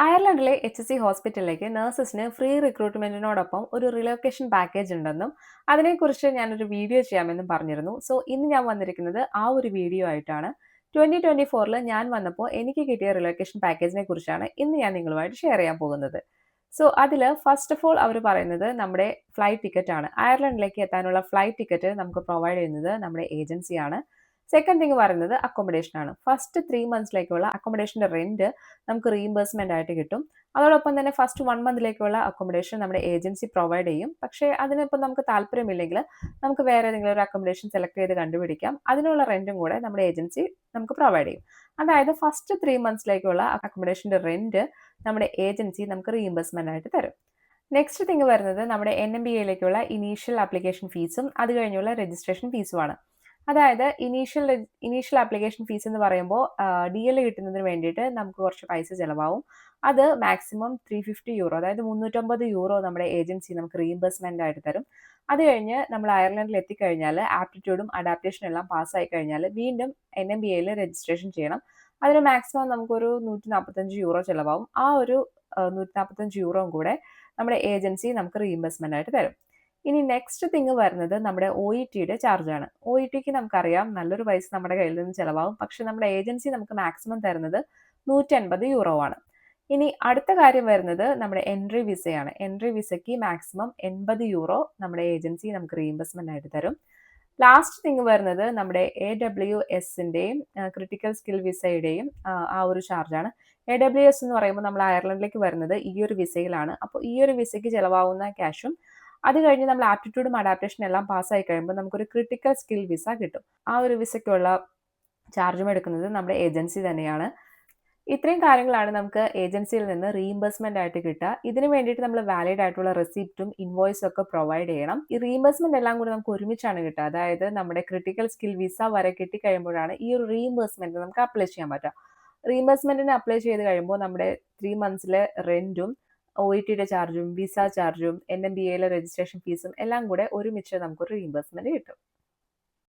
അയർലൻഡിലെ HC ഹോസ്പിറ്റലിലേക്ക് നഴ്സസിന് free റിക്രൂട്ട്മെന്റിനോടൊപ്പം ഒരു റിലൊക്കേഷൻ package ഉണ്ടെന്നും അതിനെക്കുറിച്ച് ഞാനൊരു വീഡിയോ ചെയ്യാമെന്നും പറഞ്ഞിരുന്നു. സോ ഇന്ന് ഞാൻ വന്നിരിക്കുന്നത് ആ ഒരു വീഡിയോ ആയിട്ടാണ്. 2024 ഞാൻ വന്നപ്പോൾ എനിക്ക് കിട്ടിയ റിലൊക്കേഷൻ പാക്കേജിനെ കുറിച്ചാണ് ഇന്ന് ഞാൻ നിങ്ങളുമായിട്ട് ഷെയർ ചെയ്യാൻ പോകുന്നത്. സോ അതിൽ ഫസ്റ്റ് ഓഫ് ഓൾ അവർ പറയുന്നത് നമ്മുടെ ഫ്ലൈറ്റ് ടിക്കറ്റ് ആണ്. അയർലൻഡിലേക്ക് എത്താനുള്ള ഫ്ലൈറ്റ് ടിക്കറ്റ് നമുക്ക് പ്രൊവൈഡ് ചെയ്യുന്നത് നമ്മുടെ ഏജൻസിയാണ്. സെക്കൻഡ് തിങ് പറയുന്നത് അക്കോമഡേഷൻ ആണ്. ഫസ്റ്റ് 3 മന്ത്സിലേക്കുള്ള അക്കോമഡേഷന്റെ റെന്റ് നമുക്ക് റീഇംബേഴ്സ്മെന്റ് ആയിട്ട് കിട്ടും. അതോടൊപ്പം തന്നെ ഫസ്റ്റ് 1 മന്തിലേക്കുള്ള അക്കോമഡേഷൻ നമ്മുടെ ഏജൻസി പ്രൊവൈഡ് ചെയ്യും. പക്ഷേ അതിനിപ്പോൾ നമുക്ക് താല്പര്യമില്ലെങ്കിൽ നമുക്ക് വേറെ ഏതെങ്കിലും ഒരു അക്കോമഡേഷൻ സെലക്ട് ചെയ്ത് കണ്ടുപിടിക്കാം. അതിനുള്ള റെന്റും കൂടെ നമ്മുടെ ഏജൻസി നമുക്ക് പ്രൊവൈഡ് ചെയ്യും. അതായത് ഫസ്റ്റ് 3 മന്ത്സിലേക്കുള്ള അക്കോമഡേഷന്റെ റെന്റ് നമ്മുടെ ഏജൻസി നമുക്ക് റീഇംബേഴ്സ്മെന്റ് ആയിട്ട് തരും. നെക്സ്റ്റ് തിങ് വരുന്നത് നമ്മുടെ NMBAയിലേക്കുള്ള ഇനീഷ്യൽ ആപ്ലിക്കേഷൻ ഫീസും അത് കഴിഞ്ഞുള്ള രജിസ്ട്രേഷൻ ഫീസുമാണ്. അതായത് ഇനീഷ്യൽ ആപ്ലിക്കേഷൻ ഫീസ് എന്ന് പറയുമ്പോൾ DL കിട്ടുന്നതിന് വേണ്ടിയിട്ട് നമുക്ക് കുറച്ച് പൈസ ചിലവാകും. അത് മാക്സിമം €350, അതായത് €350 നമ്മുടെ ഏജൻസി നമുക്ക് റീഇംബേഴ്സ്മെന്റ് ആയിട്ട് തരും. അത് കഴിഞ്ഞ് നമ്മൾ അയർലൻഡിൽ എത്തിക്കഴിഞ്ഞാൽ ആപ്റ്റിറ്റ്യൂഡും അഡാപ്റ്റേഷനും എല്ലാം പാസ്സായി കഴിഞ്ഞാൽ വീണ്ടും NMBAയിൽ രജിസ്ട്രേഷൻ ചെയ്യണം. അതിന് മാക്സിമം നമുക്കൊരു €145 ചിലവാകും. ആ ഒരു €145 കൂടെ നമ്മുടെ ഏജൻസി നമുക്ക് റീഇംബേഴ്സ്മെന്റ് ആയിട്ട് തരും. ഇനി നെക്സ്റ്റ് തിങ് വരുന്നത് നമ്മുടെ OETയുടെ ചാർജാണ്. OETക്ക് നമുക്കറിയാം നല്ലൊരു പൈസ നമ്മുടെ കയ്യിൽ നിന്ന് ചിലവാകും. പക്ഷെ നമ്മുടെ ഏജൻസി നമുക്ക് മാക്സിമം തരുന്നത് €180 ആണ്. ഇനി അടുത്ത കാര്യം വരുന്നത് നമ്മുടെ എൻട്രി വിസയാണ്. എൻട്രി വിസയ്ക്ക് മാക്സിമം €80 നമ്മുടെ ഏജൻസി നമുക്ക് റീഇംബേഴ്സ്മെന്റ് ആയിട്ട് തരും. ലാസ്റ്റ് തിങ് വരുന്നത് നമ്മുടെ AWSന്റെയും ക്രിട്ടിക്കൽ സ്കിൽ വിസയുടെയും ആ ഒരു ചാർജാണ്. AWS എന്ന് പറയുമ്പോൾ നമ്മൾ അയർലൻഡിലേക്ക് വരുന്നത് ഈ ഒരു വിസയിലാണ്. അപ്പോൾ ഈ ഒരു വിസയ്ക്ക് ചിലവാകുന്ന ക്യാഷും അത് കഴിഞ്ഞ് നമ്മൾ ആപ്റ്റിറ്റ്യൂഡും അഡാപ്റ്റേഷനും എല്ലാം പാസ്സായി കഴിയുമ്പോൾ നമുക്കൊരു ക്രിട്ടിക്കൽ സ്കിൽ വിസ കിട്ടും. ആ ഒരു വിസയ്ക്കുള്ള ചാർജും എടുക്കുന്നത് നമ്മുടെ ഏജൻസി തന്നെയാണ്. ഇത്രയും കാര്യങ്ങളാണ് നമുക്ക് ഏജൻസിയിൽ നിന്ന് റീഇംബേഴ്സ്മെന്റ് ആയിട്ട് കിട്ടുക. ഇതിന് വേണ്ടിയിട്ട് നമ്മൾ വാലിഡ് ആയിട്ടുള്ള റെസിപ്റ്റും ഇൻവോയ്സും ഒക്കെ പ്രൊവൈഡ് ചെയ്യണം. ഈ റീഇംബേഴ്സ്മെന്റ് എല്ലാം കൂടി നമുക്ക് ഒരുമിച്ചാണ് കിട്ടുക. അതായത് നമ്മുടെ ക്രിട്ടിക്കൽ സ്കിൽ വിസ വരെ കിട്ടിക്കഴിയുമ്പോഴാണ് ഈ ഒരു റീഇംബേഴ്സ്മെന്റ് നമുക്ക് അപ്ലൈ ചെയ്യാൻ പറ്റുക. റീഇംബേഴ്സ്മെന്റിന് അപ്ലൈ ചെയ്ത് കഴിയുമ്പോൾ നമ്മുടെ 3 മന്ത്സിലെ റെന്റും OETയുടെ ചാർജും വിസ ചാർജും NMBAയിലെ രജിസ്ട്രേഷൻ ഫീസും എല്ലാം കൂടെ ഒരുമിച്ച് നമുക്കൊരു റീഇംബേഴ്സ്മെന്റ് കിട്ടും.